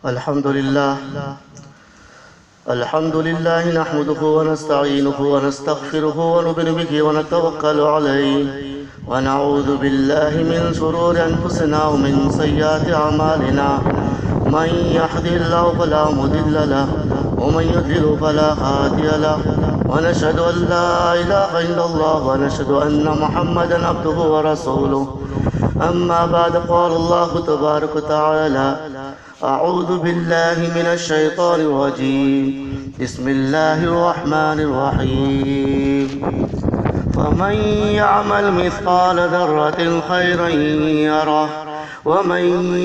अल्हम्दुलिल्लाह नहमदुहु व नस्तईनुहु व नस्तगफिरुहु व नु'मिनु बिही व नतवक्कलु अलैहि व नऊज़ु बिल्लाहि मिन शुरूरि अनफुसिना व मिन सय्यिआति अमालिना मन यहदिहिल्लाहु फला मुदिल्ल लहु व मन युद्लिल फला हादिय लहु व नशहदु अन ला इलाहा इल्लल्लाह व नशहदु अन्ना मुहम्मदन अब्दुहु व रसूलुहु अम्मा बाद क़ाल अल्लाहु तबारक व तआला अऊज़ु बिल्लाहि मिनश शैतानिर रजीम बिस्मिल्लाहिर रहमानिर रहीम फमन यअमल मिस्क़ाल ज़र्रतिन खैरन यरह वमन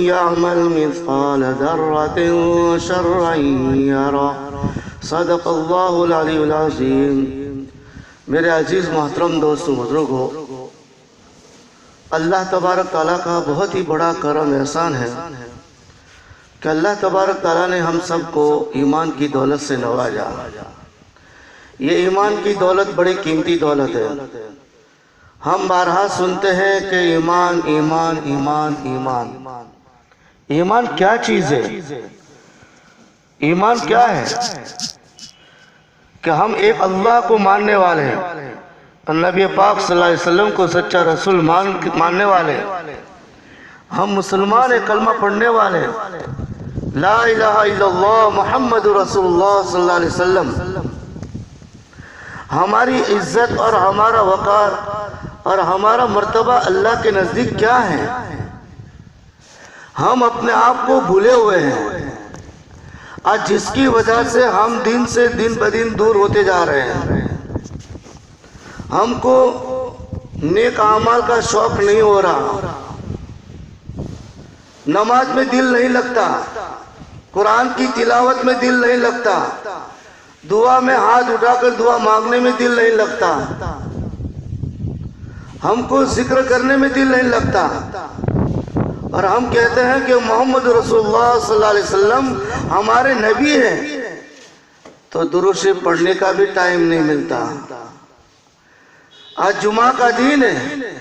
यअमल मिस्क़ाल ज़र्रतिन शर्रन यरह सदक़ल्लाहुल अलीयुल अज़ीम। मेरे अजीज़ मोहतरम दोस्तों बुजुर्गों, अल्लाह तबारक ताला का बहुत ही बड़ा करम एहसान है कि अल्लाह तबारक ताला ने हम सबको ईमान की दौलत से नवाजा। ये ईमान की दौलत बड़ी कीमती दौलत है। हम बारहा सुनते हैं कि ईमान ईमान ईमान ईमान ईमान क्या चीज़ है? ईमान क्या है? कि हम एक अल्लाह को मानने वाले हैं, नबी पाक सल्लल्लाहु अलैहि वसल्लम को सच्चा रसूल मानने वाले, हम मुसलमान हैं, कलमा पढ़ने वाले, ला इलाहा इल्लल्लाह मुहम्मदुर रसूलुल्लाह सल्लल्लाहु अलैहि वसल्लम। हमारी इज्जत और हमारा वक़ार और हमारा मर्तबा अल्लाह के नज़दीक क्या है? हम अपने आप को भूले हुए हैं, आज जिसकी वजह से हम दिन से दिन ब दिन दूर होते जा रहे हैं। हमको नेक आमाल का शौक नहीं हो रहा, नमाज में दिल नहीं लगता, कुरान की तिलावत में दिल नहीं लगता, दुआ में हाथ उठाकर दुआ मांगने में दिल नहीं लगता, हमको जिक्र करने में दिल नहीं लगता। और हम कहते हैं कि मोहम्मद रसूलुल्लाह सल्लल्लाहु अलैहि वसल्लम हमारे नबी हैं, तो दुरूद शरीफ पढ़ने का भी टाइम नहीं मिलता। आज जुमा का दिन है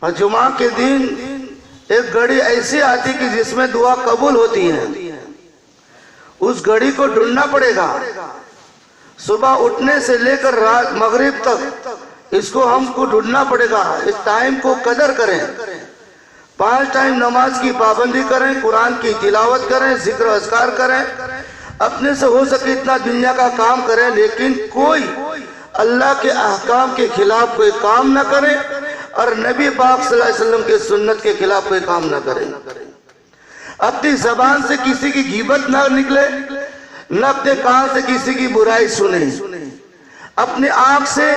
और जुमा के दिन एक घड़ी ऐसी आती कि जिसमें दुआ कबूल होती है। उस घड़ी को ढूंढना पड़ेगा, सुबह उठने से लेकर रात मगरिब तक इसको हमको ढूंढना पड़ेगा। इस टाइम को कदर करें, 5 टाइम नमाज की पाबंदी करें, कुरान की तिलावत करें, जिक्र अस्कार करें, अपने से हो सके इतना दुनिया का काम करें, लेकिन कोई अल्लाह के अहकाम के खिलाफ कोई काम न करें और नबी पाक सल्लल्लाहु अलैहि वसल्लम के सुन्नत के खिलाफ कोई काम न करें। अपनी जबान से किसी की गीबत न निकले, न अपने कान से किसी की बुराई सुने, अपने आंख से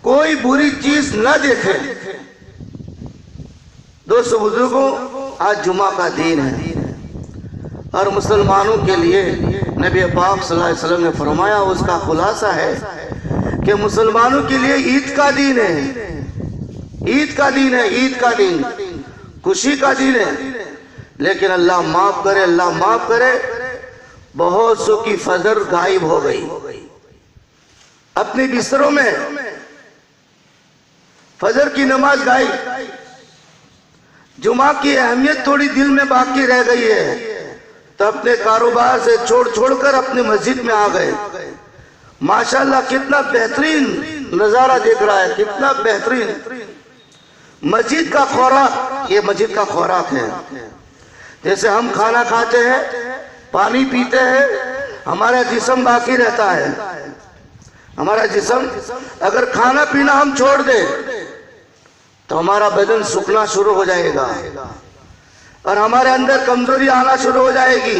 कोई बुरी चीज न देखे। दोस्तों बुजुर्गों, आज जुमा का दिन है और मुसलमानों के लिए नबी पाक सल्लल्लाहु अलैहि वसल्लम ने फरमाया, उसका खुलासा है कि मुसलमानों के लिए ईद का दिन है, ईद का दिन है, ईद का दिन, खुशी का दिन है। लेकिन अल्लाह माफ करे, अल्लाह माफ करे, बहुत सौ की फजर गायब हो गई। अपने बिस्तरों में फजर की नमाज गायब, जुमा की अहमियत थोड़ी दिल में बाकी रह गई है, तो अपने कारोबार से छोड़कर अपनी मस्जिद में आ गए। माशाल्लाह कितना बेहतरीन नजारा देख रहा है, कितना बेहतरीन मस्जिद का खुराक, ये मस्जिद का खुराक है। जैसे हम खाना खाते हैं, पानी पीते हैं, हमारा जिस्म बाकी रहता है। हमारा जिस्म अगर खाना पीना हम छोड़ दें तो हमारा बदन सूखना शुरू हो जाएगा और हमारे अंदर कमजोरी आना शुरू हो जाएगी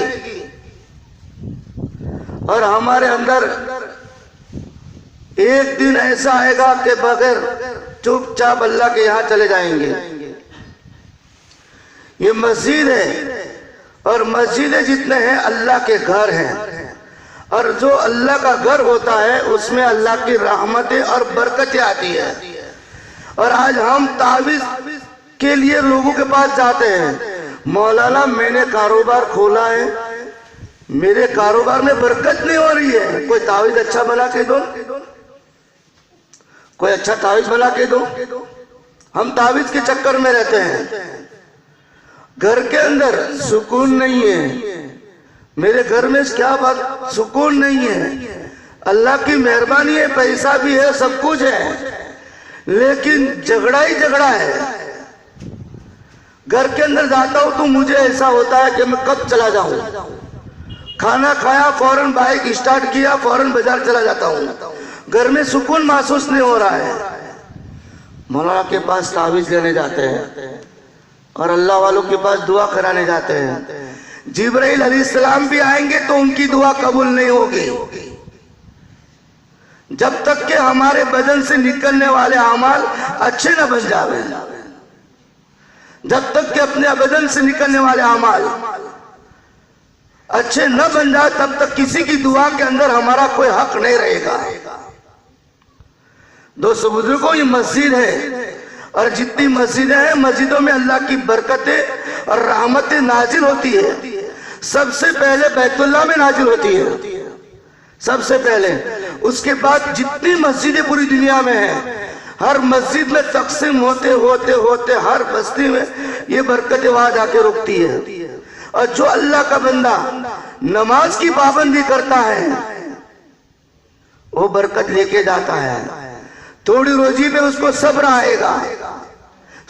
और हमारे अंदर एक दिन ऐसा आएगा कि बगैर चुपचाप अल्लाह के यहाँ चले जाएंगे। ये मस्जिद है और मस्जिदें जितने हैं अल्लाह के घर हैं, और जो अल्लाह का घर होता है उसमें अल्लाह की रहमतें और बरकतें आती है। और आज हम तावीज के लिए लोगों के पास जाते हैं, मौलाना मैंने कारोबार खोला है, मेरे कारोबार में बरकत नहीं हो रही है, कोई तावीज अच्छा बना के दो, कोई अच्छा तावीज बना के दो। हम तावीज के चक्कर में रहते हैं। घर के अंदर सुकून नहीं है, मेरे घर में क्या बात सुकून नहीं है। अल्लाह की मेहरबानी है, पैसा भी है, सब कुछ है, लेकिन झगड़ा ही झगड़ा है। घर के अंदर जाता हूं तो मुझे ऐसा होता है कि मैं कब चला जाऊं। खाना खाया फौरन बाइक स्टार्ट किया, फौरन बाजार चला जाता हूं। घर में सुकून महसूस नहीं हो रहा है। मौलाना के पास तावीज लेने जाते हैं और अल्लाह वालों के पास दुआ कराने जाते हैं। जिब्राइल अलैहिस्सलाम भी आएंगे तो उनकी दुआ कबूल नहीं होगी जब तक कि हमारे बदन से निकलने वाले अमाल अच्छे न बन जावे। जब तक कि अपने बदन से निकलने वाले अमाल अच्छे न बन जाए तब तक किसी की दुआ के अंदर हमारा कोई हक नहीं रहेगा। दोस्तों बुजुर्गों, ये मस्जिद है और जितनी मस्जिदें हैं मस्जिदों में अल्लाह की बरकतें और रहमतें नाजिल होती है। सबसे पहले बैतुल्लाह में नाजिल होती है, सबसे पहले। उसके बाद जितनी मस्जिदें पूरी दुनिया में हैं, हर मस्जिद में तकसीम होते होते होते हर बस्ती में ये बरकतें वहां जाके रुकती है। और जो अल्लाह का बंदा नमाज की पाबंदी करता है वो बरकत लेके जाता है। थोड़ी रोजी पे उसको सब्र आएगा,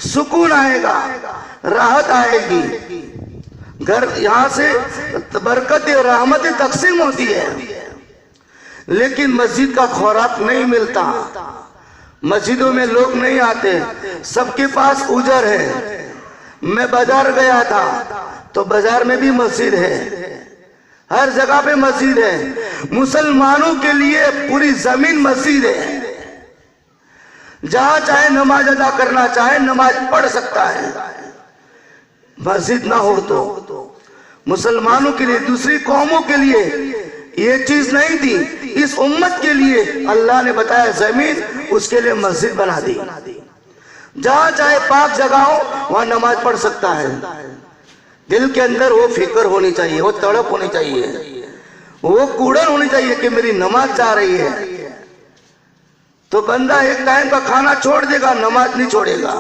सुकून आएगा, राहत आएगी। घर यहाँ से बरकत रहमतें तकसीम होती है, लेकिन मस्जिद का खुराक नहीं मिलता। मस्जिदों में लोग नहीं आते, सबके पास उजर है। मैं बाजार गया था तो बाजार में भी मस्जिद है, हर जगह पे मस्जिद है। मुसलमानों के लिए पूरी जमीन मस्जिद है। जहां चाहे नमाज अदा करना चाहे नमाज पढ़ सकता है। मस्जिद ना हो तो मुसलमानों के लिए, दूसरी कौमों के लिए ये चीज नहीं थी। इस उम्मत के लिए अल्लाह ने बताया जमीन, उसके लिए मस्जिद बना दी। जहां चाहे पाक जगह हो वहां नमाज पढ़ सकता है। दिल के अंदर वो फिक्र होनी चाहिए, वो तड़प होनी चाहिए, वो कूड़न होनी चाहिए कि मेरी नमाज जा रही है। तो बंदा एक टाइम का खाना छोड़ देगा, नमाज नहीं छोड़ेगा।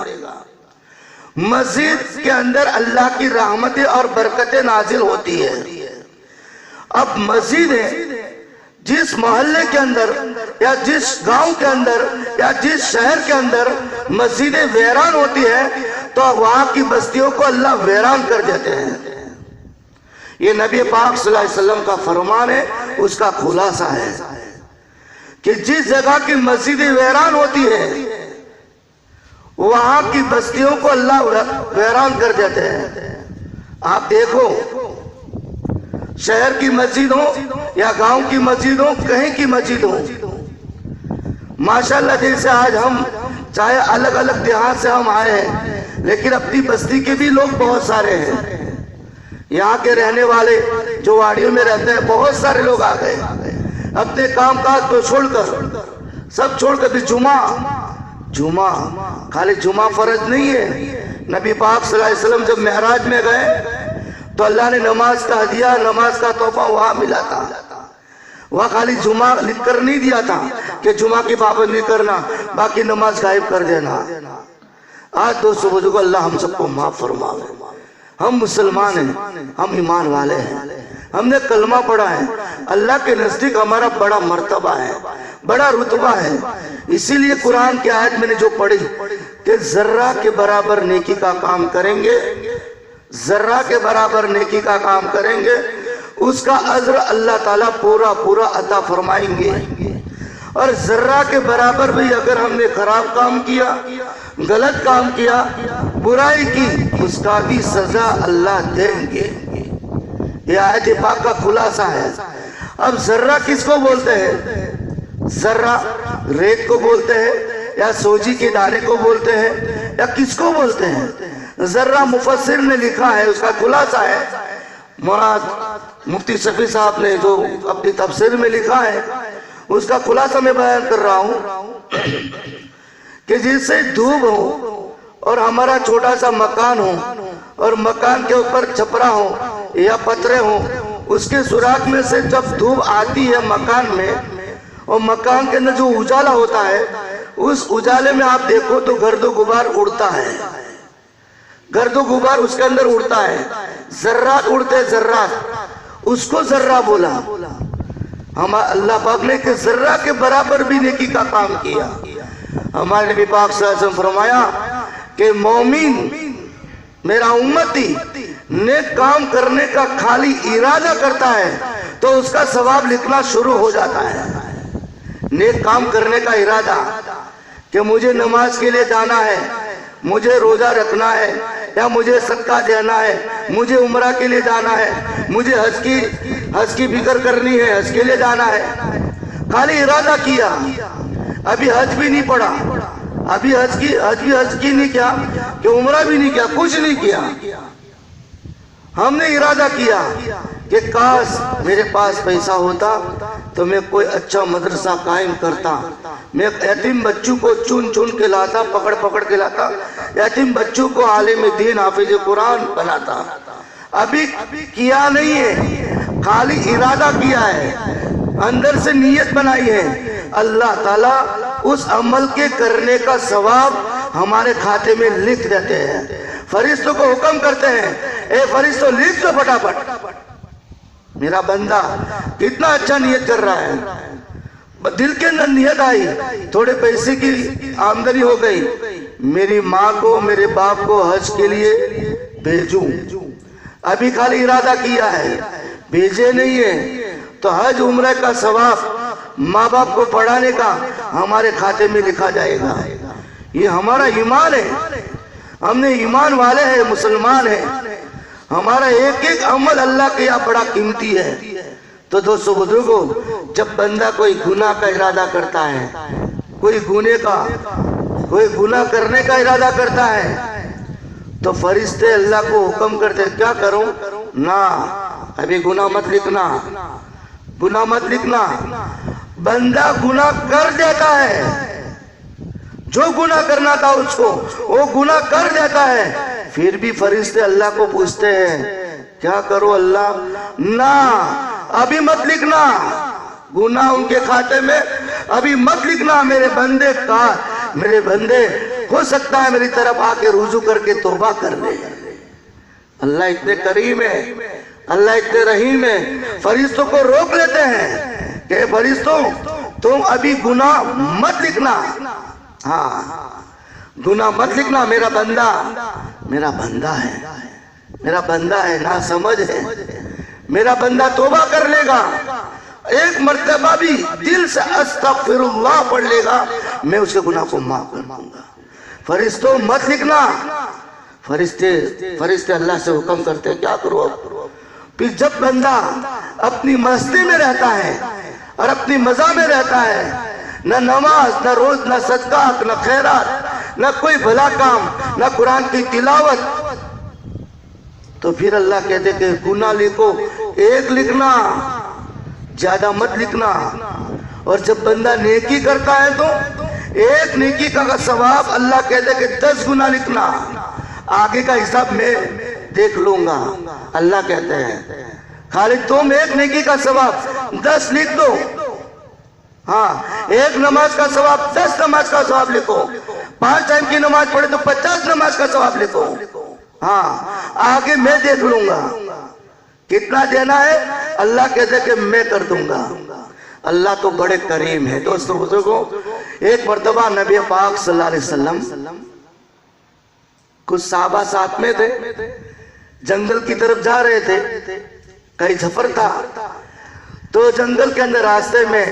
मस्जिद के अंदर अल्लाह की रहमतें और बरकतें नाजिल होती है। अब मस्जिद है, जिस मोहल्ले के अंदर या जिस गांव के अंदर या जिस शहर के अंदर मस्जिदें वीरान होती है तो वहां की बस्तियों को अल्लाह वीरान कर देते हैं। ये नबी पाक सल्लल्लाहु अलैहि वसल्लम का फरमान है, उसका खुलासा है कि जिस जगह की मस्जिदें वीरान होती है वहां की बस्तियों को अल्लाह वीरान कर देते हैं। आप देखो, शहर की मस्जिद हो या गांव की मस्जिद हो, कहीं की मस्जिद हो, माशाल्लाह जैसे आज हम चाहे अलग अलग देहात से हम आए हैं, लेकिन अपनी बस्ती के भी लोग बहुत सारे हैं। यहाँ के रहने वाले जो वाड़ियों में रहते हैं बहुत सारे लोग आ गए अपने काम काज को छोड़कर, सब छोड़कर। भी जुमा खाली जुमा फर्ज नहीं है। नबी पाक सल्लल्लाहु अलैहि वसल्लम जब मेहराज में गए तो अल्लाह ने नमाज का हदिया, नमाज का तोहफा वहां मिला था। वहां खाली जुमा लिख कर नहीं दिया था कि जुमा की पाबंदी करना, बाकी नमाज गायब कर देना। आज दोस्तों बुजुर्गो, अल्लाह हम सबको माफ फरमावे। हम मुसलमान हैं, हम ईमान वाले हैं, हमने कलमा पढ़ा है। अल्लाह के नजदीक हमारा बड़ा मर्तबा है, बड़ा रुतबा है। इसीलिए कुरान की आयत मैंने जो पढ़ी कि जर्रा के बराबर नेकी का काम करेंगे, जर्रा के बराबर नेकी का काम करेंगे, उसका अज्र अल्लाह ताला पूरा पूरा अता फरमाएंगे। और जर्रा के बराबर भी अगर हमने खराब काम किया, गलत काम किया, बुराई की, उसका भी सजा अल्लाह देंगे। ये आयत पाक का खुलासा है। अब जर्रा किसको बोलते हैं? जर्रा रेत को बोलते हैं या सोजी के दाने को बोलते हैं या किसको बोलते हैं? जर्रा मुफस्सिर ने लिखा है, उसका खुलासा है मौलाना मुफ्ती शफी साहब ने जो अपनी तफसीर में लिखा है, उसका खुलासा मैं बयान कर रहा हूँ कि जैसे धूप हो और हमारा छोटा सा मकान हो और मकान के ऊपर छपरा हो या पतरे हो, उसके सुराख में से जब धूप आती है मकान में और मकान के अंदर जो उजाला होता है, उस उजाले में आप देखो तो गर्दो गुबार उड़ता है। गर्दो गुबार उसके अंदर उड़ता है, जर्रात उड़ते जर्रात, उसको जर्रा बोला। हम अल्लाह पाक ने कि जर्रा के बराबर भी नेकी का काम किया। हमारे नबी पाक सल्लल्लाहु अलैहि वसल्लम फरमाया कि मोमिन मेरा उम्मती नेक काम करने का खाली इरादा करता है तो उसका सवाब लिखना शुरू हो जाता है। नेक काम करने का इरादा कि मुझे नमाज के लिए जाना है, मुझे रोजा रखना है, या मुझे सदका देना है, मुझे उम्रा के लिए जाना है, मुझे हज की फिक्र करनी है, हज के लिए जाना है, खाली इरादा किया। अभी हज भी नहीं पड़ा, अभी हज की नहीं किया कि उम्रा भी नहीं किया, कुछ नहीं किया। हमने इरादा किया कि काश मेरे पास पैसा होता तो मैं कोई अच्छा मदरसा कायम करता, मैं यतीम बच्चों को चुन चुन के लाता, पकड़ पकड़ के लाता, यतीम बच्चों को आलिम दीन हाफिज कुरान बनाता। अभी किया नहीं है, खाली इरादा किया है, अंदर से नीयत बनाई है। अल्लाह ताला उस अमल के करने का सवाब हमारे खाते में लिख देते हैं। फरिश्तों को हुक्म करते हैं, ए फरिश्तों लिख दो फटाफट। मेरा बंदा कितना अच्छा नियत कर रहा है, दिल के अंदर नियत आई, थोड़े पैसे की आमदनी हो गई, मेरी माँ को मेरे बाप को हज के लिए भेजूं। अभी खाली इरादा किया है, भेजे नहीं है, तो हज उम्र का सवाब माँ बाप को पढ़ाने का हमारे खाते में लिखा जाएगा। ये हमारा ईमान है, हमने ईमान वाले हैं, मुसलमान हैं। हमारा एक एक अमल अल्लाह के यहाँ बड़ा कीमती है। तो दोस्तों बुजुर्गों, जब बंदा कोई गुनाह का इरादा करता है, कोई गुनाह करने का इरादा करता है, तो फरिश्ते अल्लाह को हुक्म करते हैं, क्या करूं ना, अभी गुनाह मत लिखना, गुनाह मत लिखना। बंदा गुनाह कर देता है, जो गुनाह करना था उसको वो गुनाह कर देता है, फिर भी फरिश्ते अल्लाह को पूछते हैं, क्या करो अल्लाह, ना अभी मत लिखना, गुनाह उनके खाते में अभी मत लिखना। मेरे बंदे हो सकता है मेरी तरफ आके रुजू करके तौबा कर ले। अल्लाह इतने करीम है, अल्लाह इतने रहीम है। फरिश्तों को रोक लेते हैं कि फरिश्तों तुम अभी गुनाह मत लिखना, हाँ गुनाह मत लिखना। मेरा बंदा है, मेरा बंदा है, ना समझ है, मेरा बंदा तौबा कर लेगा, एक मर्तबा भी दिल से अस्तगफिरुल्लाह पढ़ लेगा, मैं उसके गुनाह को माफ कर दूंगा। फरिश्तों मत लिखना। फरिश्ते अल्लाह से हुक्म करते हैं, क्या करो अब। फिर जब बंदा अपनी मस्ती में रहता है और अपनी मजा में रहता है, न नमाज, न रोज, न सदका, न खैरात, न कोई भला काम, न कुरान की तिलावत, तो फिर अल्लाह कहते कि गुनाह लिखो, एक लिखना, ज्यादा मत लिखना। और जब बंदा नेकी करता है तो एक नेकी का सवाब अल्लाह कहते कि 10 गुना लिखना, आगे का हिसाब मैं देख लूंगा। अल्लाह कहते हैं खाली तुम एक नेकी का सवाब 10 लिख दो, हाँ एक नमाज का सवाब 10 नमाज का सवाब लिखो, 5 टाइम की नमाज पढ़े तो 50 नमाज का सवाब लिखो, हाँ आगे मैं देख लूंगा कितना देना है। अल्लाह कहते कि मैं कर दूंगा। अल्लाह तो बड़े करीम है। दोस्तों बुजुर्गों, एक मर्तबा नबी पाक सल्लल्लाहु अलैहि वसल्लम कुछ साहबा साथ में थे, जंगल की तरफ जा रहे थे, कहीं सफर था, तो जंगल के अंदर रास्ते में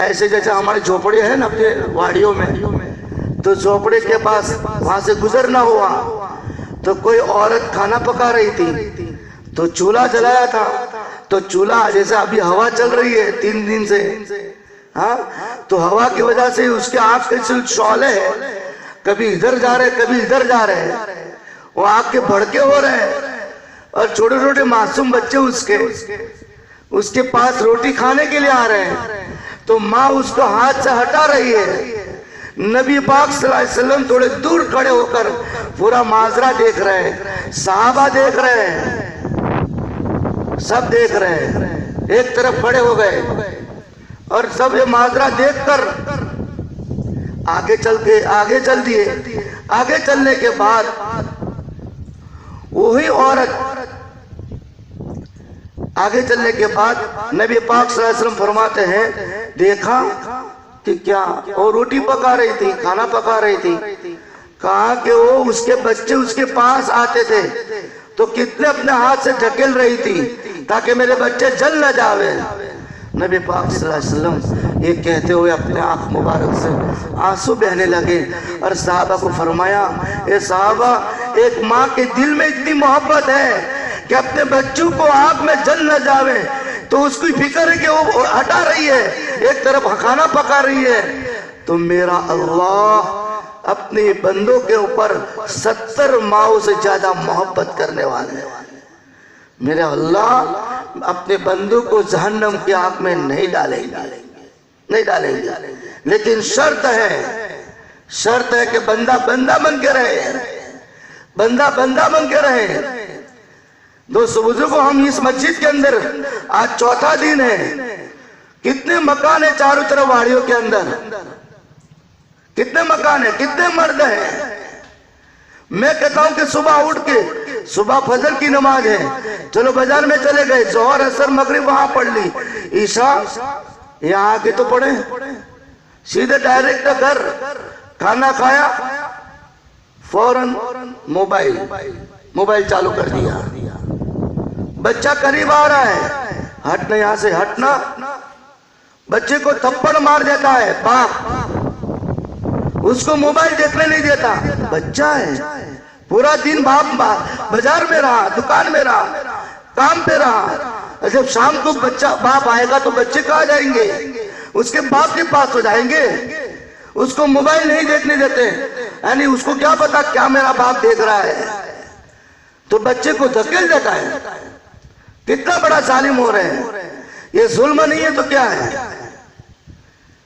ऐसे जैसे हमारी झोपड़ी है ना अपने वाड़ियों में, तो झोपड़ी के पास वहां से गुजरना हुआ, तो कोई औरत खाना पका रही थी, तो चूल्हा जलाया था, तो चूल्हा जैसे अभी हवा चल रही है 3 दिन से, हाँ तो हवा की वजह से उसके आँख के शौले है, कभी इधर जा रहे कभी इधर जा रहे हैं, वो आँख के भड़के हो रहे हैं, और छोटे छोटे मासूम बच्चे उसके पास रोटी खाने के लिए आ रहे हैं, तो माँ उसको हाथ से हटा रही है। नबी पाक सल्लल्लाहु अलैहि वसल्लम थोड़े दूर खड़े होकर पूरा माजरा देख रहे हैं, साहबा देख रहे हैं, सब देख रहे हैं, एक तरफ खड़े हो गए और सब ये माजरा देखकर आगे चल दिए। आगे चलने के बाद वही औरत आगे चलने के बाद नबी पाक सल्लल्लाहु अलैहि वसल्लम फरमाते हैं, देखा कि क्या, और रोटी पका रही थी, खाना पका रही थी। कहा कि वो उसके बच्चे उसके पास आते थे तो कितने अपने हाथ से ढकेल रही थी ताकि मेरे बच्चे जल न जावे। नबी पाक सल्लल्लाहु अलैहि वसल्लम ये कहते हुए अपने आंख मुबारक से आंसू बहने लगे और साहबा को फरमाया, ए साहबा, एक माँ के दिल में इतनी मोहब्बत है कि अपने बच्चों को आग में जल न जावे तो उसकी फिक्र है कि वो हटा रही है, एक तरफ खाना पका रही है। तो मेरा अल्लाह अपने बंदों के ऊपर 70 माओं से ज्यादा मोहब्बत करने वाले हैं। मेरे अल्लाह अपने बंदों को जहन्नम की आग में नहीं डालेंगे, लेकिन शर्त है कि बंदा बंदा बन के रहे, बंदा बंदा बन के रहे। दोस्तों बुजुर्गों, हम इस मस्जिद के अंदर आज चौथा दिन है। कितने मकान है चारों तरफ वाड़ियों के अंदर, कितने मकान है, कितने मर्द हैं। मैं कहता हूं कि सुबह उठ के, सुबह फजर की नमाज है, चलो बाजार में चले गए, जोहर असर मगरिब वहां पढ़ ली, ईशा यहाँ आके तो पढ़े, सीधे डायरेक्ट घर, खाना खाया, फौरन मोबाइल चालू कर दिया। बच्चा करीब आ रहा है, हटना, यहां से हटना, बच्चे को थप्पड़ मार देता है बाप, उसको मोबाइल देखने नहीं देता। बच्चा है, पूरा दिन बाप बाजार में रहा, दुकान में रहा, काम पे रहा। जब शाम को बच्चा बाप आएगा तो बच्चे कहाँ जाएंगे? उसके बाप के पास तो जाएंगे। उसको मोबाइल नहीं देखने देते, यानी उसको क्या पता क्या मेरा बाप देख रहा है, तो बच्चे को धकेल देता है। कितना बड़ा जालिम हो रहे हैं। ये जुल्म नहीं है तो क्या है?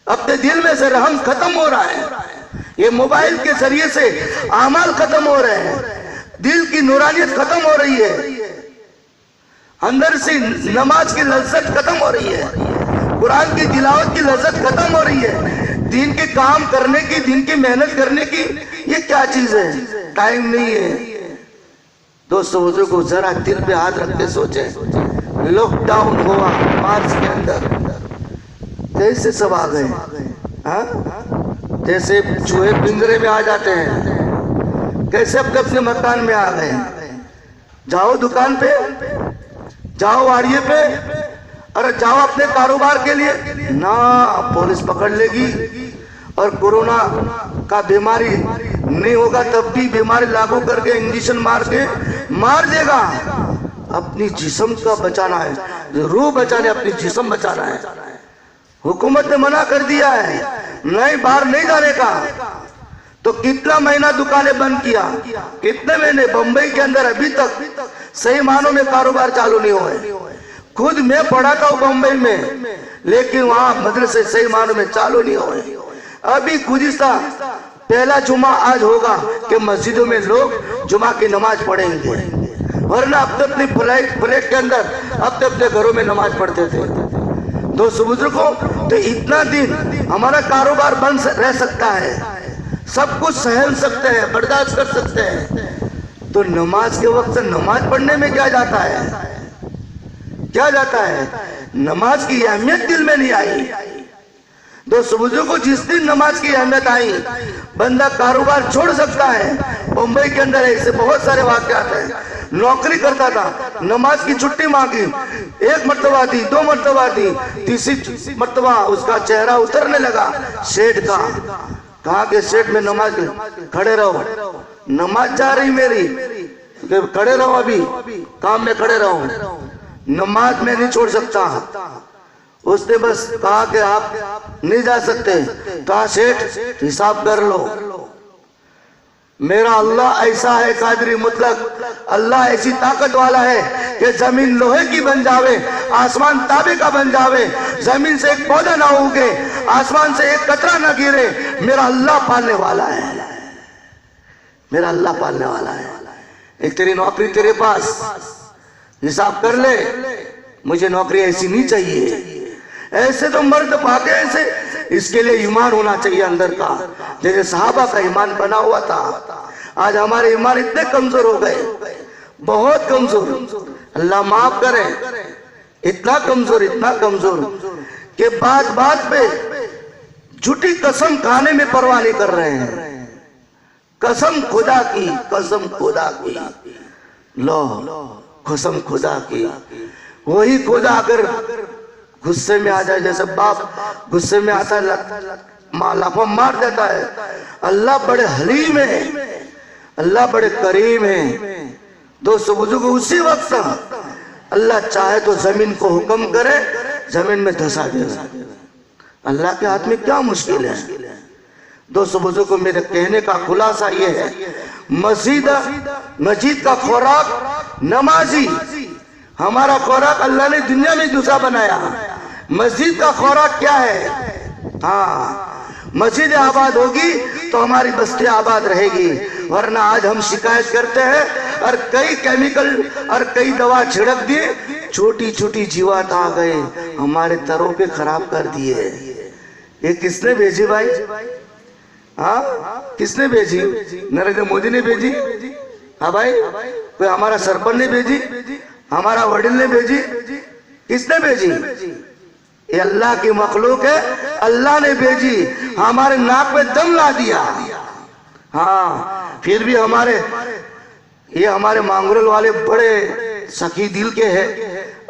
अपने दिल में से रहम खत्म हो रहा है। ये मोबाइल के जरिए से आमाल खत्म हो रहे हैं, दिल की नूरानियत खत्म हो रही है, अंदर से नमाज की लज्जत खत्म हो रही है, कुरान की तिलावत की लज्जत खत्म हो रही है, दीन के काम करने की, दीन की मेहनत करने की ये क्या चीज है? टाइम नहीं है। दोस्तों बुजुर्गों, जरा दिल पे हाथ रख के सोचे, लॉकडाउन हुआ मार्च के अंदर, कैसे सब आ गए, जैसे चूहे पिंजरे में आ जाते हैं, कैसे अपने अपने मकान में आ गए। जाओ दुकान पे, जाओ वाड़िये पे, अरे जाओ अपने कारोबार के लिए ना, पुलिस पकड़ लेगी। और कोरोना का बीमारी नहीं होगा तब भी बीमारी लागू करके इंजेक्शन मार के मार देगा। अपनी जिस्म का बचाना है, रूह बचाने, अपनी जिस्म बचाना है। हुकूमत ने मना कर दिया है, नहीं बाहर नहीं जाने का। तो कितना महीना दुकानें बंद किया, कितने महीने। बंबई के अंदर अभी तक सही मानों में कारोबार चालू नहीं हुए। खुद मैं पढ़ाता हूँ बंबई में, लेकिन वहां मदरसे सही मानों में चालू नहीं हुए। अभी गुज़िश्ता पहला जुमा आज होगा कि मस्जिदों में लोग जुमा की नमाज पढ़ेंगे, वरना अपने अपनी फ्लैट के अंदर अपने अपने घरों में नमाज पढ़ते थे। दोस्तों बुजुर्गों, तो इतना दिन हमारा कारोबार बंद रह सकता है, सब कुछ सहन सकते हैं, बर्दाश्त कर सकते हैं, तो नमाज के वक्त नमाज पढ़ने में क्या जाता है? क्या जाता है? नमाज की अहमियत दिल में नहीं आई। दोस्तों बुजुर्गों, जिस दिन नमाज की अहमियत आई, बंदा कारोबार छोड़ सकता है। मुंबई के अंदर ऐसे बहुत सारे वाकयात हैं। नौकरी करता था, नमाज की छुट्टी मांगी, 1 मर्तबा दी, 2 मर्तबा दी, तीसरी मर्तबा उसका चेहरा उतरने लगा सेठ का। कहा कि सेठ में नमाज, खड़े रहो, नमाज जा रही मेरी, खड़े रहो, अभी काम में खड़े रहो, नमाज में नहीं छोड़ सकता। उसने बस कहा कि आप नहीं जा सकते। कहा सेठ हिसाब कर लो, मेरा अल्लाह ऐसा है कादरी मुतलक, अल्लाह ऐसी ताकत वाला है कि जमीन लोहे की बन जावे, आसमान तांबे का बन जावे, जमीन से एक पौधा ना उगे, आसमान से एक कतरा ना गिरे, मेरा अल्लाह पालने वाला है, मेरा अल्लाह पालने वाला है। एक तेरी नौकरी तेरे पास, हिसाब कर ले, मुझे नौकरी ऐसी नहीं चाहिए। ऐसे तो मर्द पाते ऐसे, इसके लिए ईमान होना चाहिए अंदर का, जैसे सहाबा का ईमान बना हुआ था। आज हमारे ईमान इतने कमजोर हो गए, बहुत कमजोर, अल्लाह माफ करे, इतना कमजोर कि बात बात पे झूठी कसम खाने में परवाह नहीं कर रहे हैं। कसम खुदा की, कसम खुदा की, लो कसम खुदा की। वही खुदा अगर गुस्से में आ जाए, जैसे बाप गुस्से में आता है लाफा मार देता है, अल्लाह बड़े हलीम है, अल्लाह बड़े करीम है। दोस्तों बुजुर्गों, उसी वक्त अल्लाह चाहे तो जमीन को हुक्म करे, जमीन में धंसा देगा। अल्लाह के हाथ में क्या मुश्किल है। दोस्तों बुजुर्गों, मेरे कहने का खुलासा ये है, मस्जिद का खुराक नमाजी, हमारा खुराक अल्लाह ने दुनिया में दूसरा बनाया। मस्जिद का खुराक क्या है? हाँ, मस्जिद आबाद होगी तो हमारी बस्ती आबाद रहेगी, वरना आज हम शिकायत करते हैं और कई केमिकल और कई दवा छिड़क दिए, छोटी छोटी जीवात आ गए, हमारे तरों पे खराब कर दिए। ये किसने भेजी भाई? हाँ, किसने भेजी? नरेंद्र मोदी ने भेजी? हाँ भाई, कोई हमारा सरपंच ने भेजी? हमारा वडील ने भेजी? किसने भेजी? ये अल्लाह की मखलूक है, अल्लाह ने भेजी, हमारे नाक पे दम ला दिया। हाँ, फिर भी ये हमारे मांगरोल वाले बड़े सखी दिल के हैं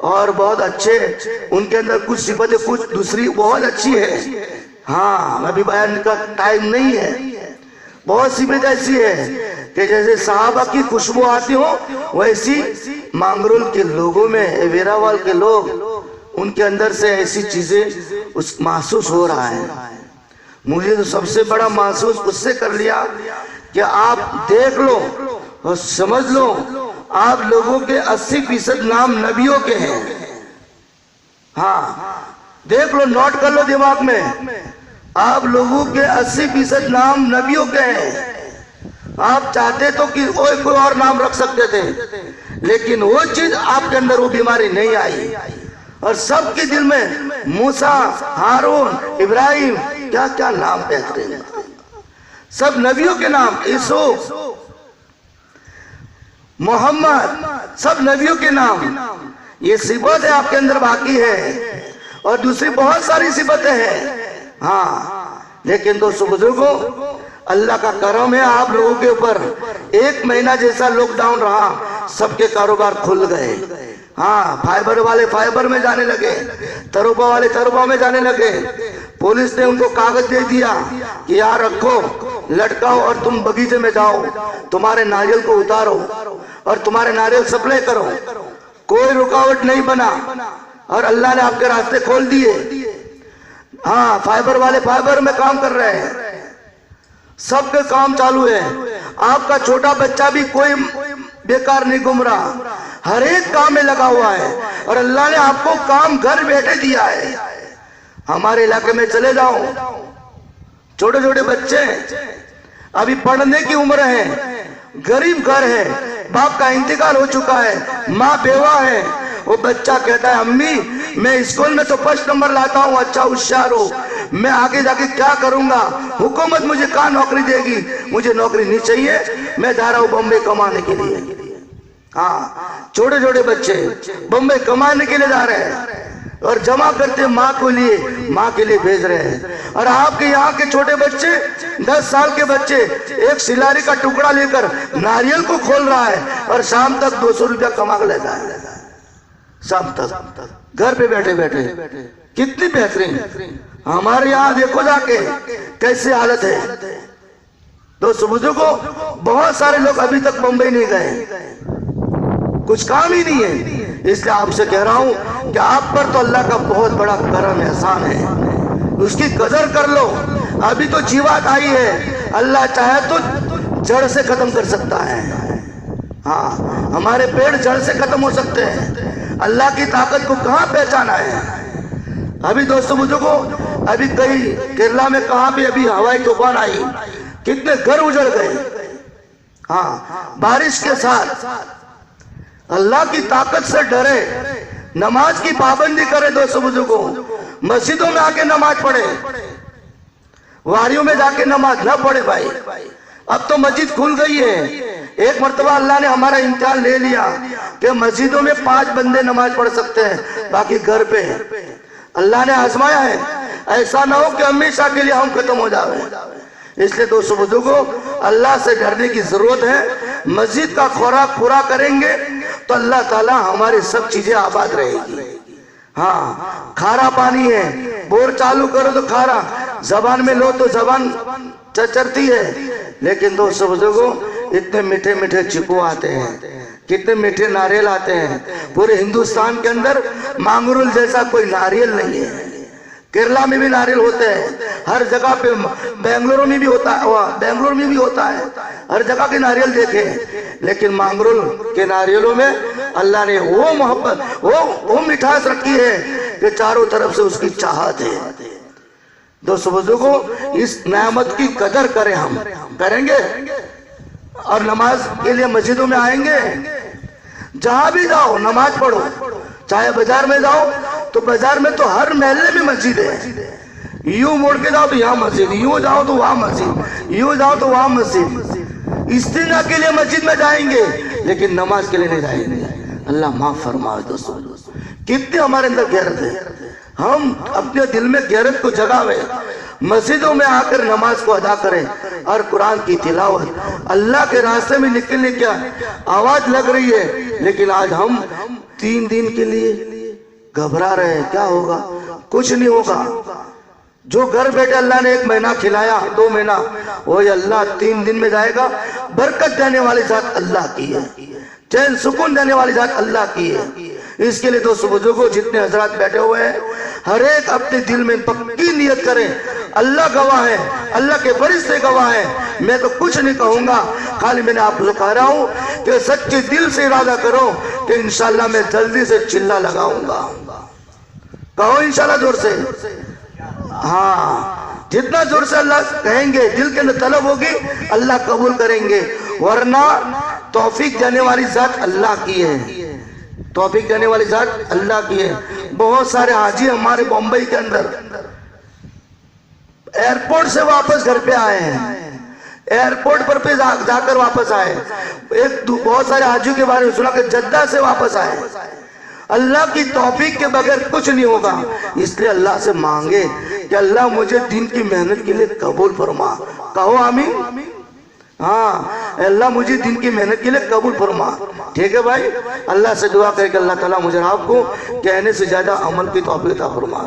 और बहुत अच्छे, उनके अंदर कुछ सिफतें कुछ दूसरी बहुत अच्छी है। हाँ, अभी बयान का टाइम नहीं है। बहुत सिफत ऐसी है कि जैसे साहबा की खुशबू आती हो, वैसी मांगरोल के लोगों में, वेरावाल के लोग, उनके अंदर से ऐसी चीजें उस महसूस हो रहा है। मुझे तो सबसे बड़ा महसूस उससे कर लिया कि आप देख लो और समझ लो, आप लोगों के 80% नाम नबियों के हैं। हाँ, देख लो, नोट कर लो दिमाग में, आप लोगों के 80% नाम नबियों के हैं। आप चाहते तो कि कोई और नाम रख सकते थे, लेकिन वो चीज आपके अंदर, वो बीमारी नहीं आई। और सबके दिल में मूसा, हारून, इब्राहिम, क्या क्या नाम बेहतरीन, सब नबियों के नाम, यूसुफ, मोहम्मद, सब नबियों के नाम। ये सिफत है आपके अंदर बाकी है, और दूसरी बहुत सारी सिफतें हैं। हाँ, लेकिन दोस्तों बुजुर्गों, अल्लाह का करम है आप लोगों के ऊपर। 1 महीना जैसा लॉकडाउन रहा, सबके कारोबार खुल गए। हाँ, फाइबर वाले फाइबर में जाने लगे, तरुबा वाले तरुबा में जाने लगे। पुलिस ने उनको कागज दे दिया कि यहाँ रखो, लटकाओ और तुम बगीचे में जाओ, तुम्हारे नारियल को उतारो और तुम्हारे नारियल सप्लाई करो। कोई रुकावट नहीं बना और अल्लाह ने आपके रास्ते खोल दिए। हाँ, फाइबर वाले फाइबर में काम कर रहे हैं, सबके काम चालू है। आपका छोटा बच्चा भी कोई बेकार नहीं घूम रहा, हर एक काम में लगा हुआ है, और अल्लाह ने आपको काम घर बैठे दिया है। हमारे इलाके में चले जाओ, छोटे छोटे बच्चे अभी पढ़ने की उम्र है, गरीब घर है, बाप का इंतकाल हो चुका है, माँ बेवा है। वो बच्चा कहता है, अम्मी मैं स्कूल में तो फर्स्ट नंबर लाता हूँ, अच्छा होशियार हो, मैं आगे जाके क्या करूंगा? हुकूमत मुझे कहाँ नौकरी देगी? मुझे नौकरी नहीं चाहिए, मैं जा रहा हूँ बम्बई कमाने के लिए। हाँ, छोटे छोटे बच्चे बम्बई कमाने के लिए जा रहे हैं और जमा करते माँ के लिए भेज रहे हैं। और आपके यहाँ के छोटे बच्चे, 10 साल के बच्चे, एक सिलारी का टुकड़ा लेकर नारियल को खोल रहा है और शाम तक 200 रुपया कमा लेता है। शाम तक घर पे बैठे बैठे, कितनी बेहतरीन। हमारे यहाँ देखो जाके कैसे हालत है। दोस्तों बुजुर्गों, बहुत सारे लोग अभी तक मुंबई नहीं गए, कुछ काम ही नहीं है। इसलिए आपसे कह रहा हूं कि आप पर तो अल्लाह का बहुत बड़ा करम एहसान है, उसकी कदर कर लो। अभी तो जीवात आई है, अल्लाह चाहे तो जड़ से खत्म कर सकता है। हाँ, हमारे पेड़ जड़ से खत्म हो सकते हैं, अल्लाह की ताकत को कहाँ पहचाना है। अभी दोस्तों बुजुर्गों, अभी कई केरला में कहा भी अभी हवाई तूफान आई, कितने घर उजड़ गए। हाँ, बारिश के साथ अल्लाह की ताकत से डरे, नमाज की पाबंदी करे। दोस्तों बुजुर्गों, मस्जिदों में आके नमाज पढ़े, वारियों में जाके नमाज ना पढ़े भाई। अब तो मस्जिद खुल गई है, एक मर्तबा अल्लाह ने हमारा इम्तिहान ले लिया कि मस्जिदों में 5 बंदे नमाज पढ़ सकते हैं, बाकी घर पे अल्लाह ने आजमाया है। ऐसा ना हो कि हमेशा के लिए हम खत्म हो जाए। इसलिए दोस्तों बुजुर्गों, अल्लाह से डरने की जरूरत है। मस्जिद का खुराक पूरा करेंगे तो अल्लाह ताला हमारी सब चीजें आबाद रहेगी। हाँ, खारा पानी है, बोर चालू करो तो खारा, जबान में लो तो जबान चरचरती है। लेकिन दोस्तों बुजुर्गों, इतने मीठे मीठे चिकू आते हैं, कितने मीठे नारियल आते हैं। पूरे हिंदुस्तान के अंदर मांगरुल जैसा कोई नारियल नहीं है। केरला में भी नारियल होते हैं, हर जगह पे, बेंगलुरु में भी होता है, बेंगलुरु में भी होता है, हर जगह के नारियल देखे। लेकिन मांगरुल के नारियलों में अल्लाह ने वो मोहब्बत, वो मिठास रखी है कि चारों तरफ से उसकी चाहत है। दोस्तों बुजुर्गों, इस नेमत की कदर करें, हम करेंगे और नमाज के लिए मस्जिदों में आएंगे। जहां भी जाओ नमाज पढ़ो, चाहे बाजार में जाओ तो बाजार में तो हर महल्ले में मस्जिद है। यूं मोड़ के जाओ तो यहाँ मस्जिद, यूं जाओ तो वहां मस्जिद, यूं जाओ तो वहां मस्जिद। इस्तिना के लिए मस्जिद में जाएंगे लेकिन नमाज के लिए नहीं जाएंगे। अल्लाह माफ फरमाए। दोस्तों कितने हमारे अंदर गैरत है, हम अपने दिल में गैरत को जगावे, मस्जिदों में आकर नमाज को अदा करें और कुरान की तिलावत, अल्लाह के रास्ते में निकलने की आवाज लग रही है। लेकिन आज हम 3 दिन के लिए घबरा रहे हैं, क्या होगा? कुछ नहीं होगा। जो घर बैठे अल्लाह ने 1 महीना खिलाया, 2 महीना, वो अल्लाह 3 दिन में जाएगा। बरकत देने वाली जात अल्लाह की है, चैन सुकून देने वाली जात अल्लाह की है। इसके लिए दोस्तों बुजुर्गों, जितने हजरात बैठे हुए हैं, हर एक अपने दिल में पक्की नियत करें। अल्लाह गवाह है, अल्लाह के फरिश्ते गवाह है, मैं तो कुछ नहीं कहूंगा, खाली मैंने आपको कह रहा हूं कि सच्चे दिल से इरादा करो कि इंशाल्लाह मैं जल्दी से चिल्ला लगाऊंगा। कहो इंशाल्लाह जोर से। हाँ, जितना जोर से अल्लाह कहेंगे, दिल के अंदर तलब होगी, अल्लाह कबूल करेंगे। वरना तौफीक देने वाली जात अल्लाह की है, तौफीक देने वाली जात अल्लाह की है। बहुत सारे हाजी हमारे बम्बई के अंदर एयरपोर्ट से वापस घर पे आए हैं, एयरपोर्ट पर पे जाकर वापस आए। बहुत सारे हाजियों के बारे में सुना कि जद्दा से वापस आए। अल्लाह की तौफीक के बगैर कुछ नहीं होगा। इसलिए अल्लाह से मांगे कि अल्लाह मुझे दिन की मेहनत के लिए कबूल फरमा। कहो आमीन। हाँ, अल्लाह मुझे दिन की मेहनत के लिए कबूल फरमा। ठीक है भाई, अल्लाह से दुआ करके अल्लाह ताला मुझे आपको कहने से ज्यादा अमल की तौफीक अता फरमा।